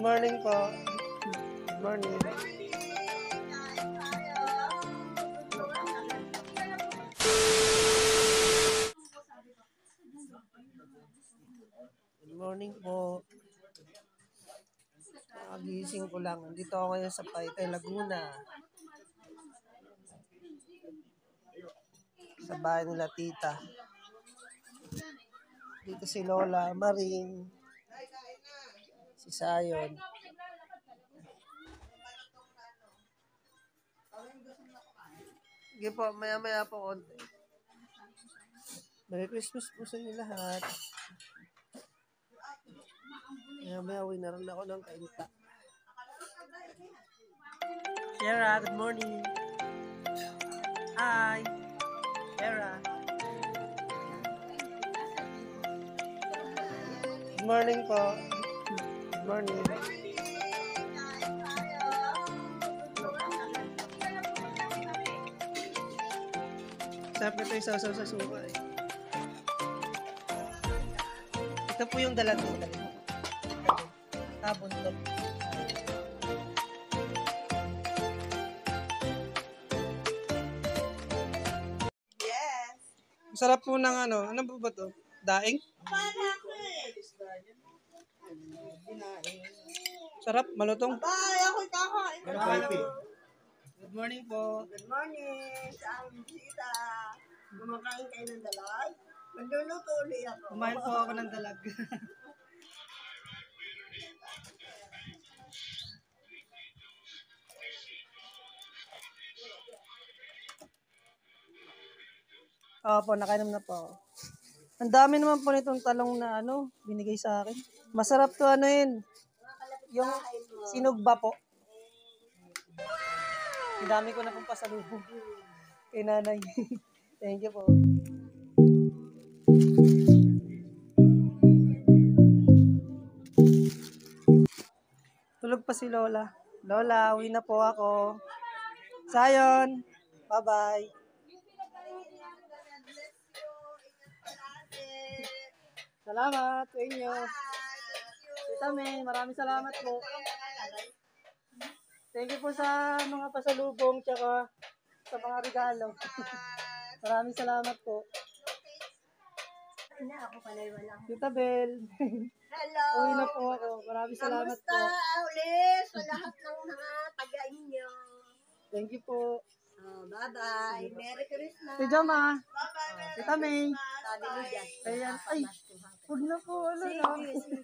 morning po. Good morning. Good morning po. Nagising ko lang. Nandito ako ngayon sa Paitay, Laguna. Sa bahay nila tita. Dito si Lola, Maring, si Sayon. Sige po, maya-maya po konti. Merry Christmas po sa inyo lahat. Maya-maya uwi na rin ako ng kainta. Shara, good morning. Hi. Shara. Good morning po. Good morning. Sarap na ito yung sausaw sa suka eh. Ito po yung dalag nila. Bundok. Yes. Sarap po ng ano. Ano po ba ito? Daing? Sarap, malutong. Bye, ako'y kakain. Good morning po. Good morning. Saan bisita? Kumakain kayo ng dalag? Magluluto ulit ako. Kumain po ako ng dalag. Opo, nakainom na po. Ang dami naman po nitong talong na ano, binigay sa akin. Masarap to ano yun. Yung sinugba po. Ang dami ko na pong pasalubong kay nanay. Thank you po. Tulog pa si Lola. Lola, uwi na po ako. Sayon, bye-bye. Salamat sa inyo. Tita May, maraming salamat po. Thank you po sa mga pasalubong tsaka sa mga regalo. Maraming salamat po. Tita Bel. Hello. Uwi na po ako. Maraming salamat po. Kamusta ulit sa lahat ng mga taga-inyo? Thank you po. Bye-bye. Merry Christmas. Si Joma. Bye-bye. Tita May. Sabi mo dyan. Ayan. Ay, huwag na po. Ano na. Sige.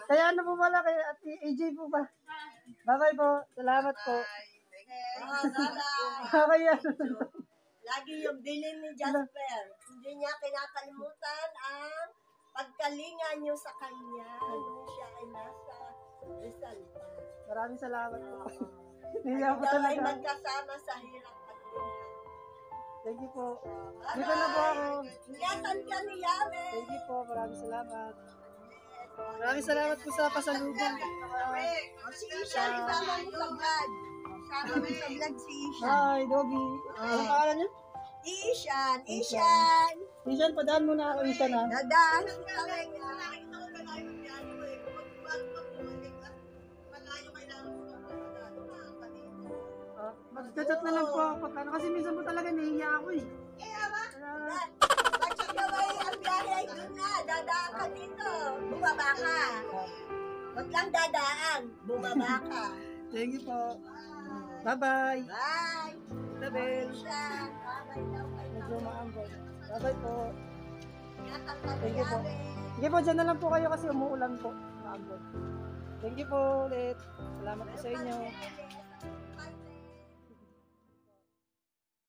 Kaya ano po pala kay Ate AJ po ba? Bye-bye po. Salamat po. Bye-bye. Kaya Lagi yung bilin ni Jasper. Hindi niya kinakalimutan ang pagkalinga niyo sa kanya nung siya ay nasa Rizal pa. maraming salamat po. Hindi Kayo po daw ay talaga. magkasama sa hirap at ginhawa. Thank you po. Dito na po ako. Ingatan ka ni Yame. Thank you po. Maraming salamat. Maraming salamat po sa pasalubong. Si Isha, isama mo sa vlog. Isama mo sa vlog si Isha. Hi, Doggy. Anong pangalan niya? Ishan. Ishan. Ishan, padaan muna ako. Ishan ha. Dadaan kita ngayon. Mag-chat na lang po ako. Pagkano kasi minsan po talaga nahihiya ako eh. Pag ikaw ay ang biyahe ay doon na, dadaan ka dito. Bumaba ka. Huwag lang dadaan, bumaba ka. Thank you po. Bye-bye. Bye. Tabel. Ishan. Bye-bye daw kayo. Medyo maambol. Bye-bye po. Ingatan ka ni Thank you po. Yame. Sige po, dyan na lang po kayo kasi umuulan po. Maambol. Thank you po ulit. Salamat po sa inyo.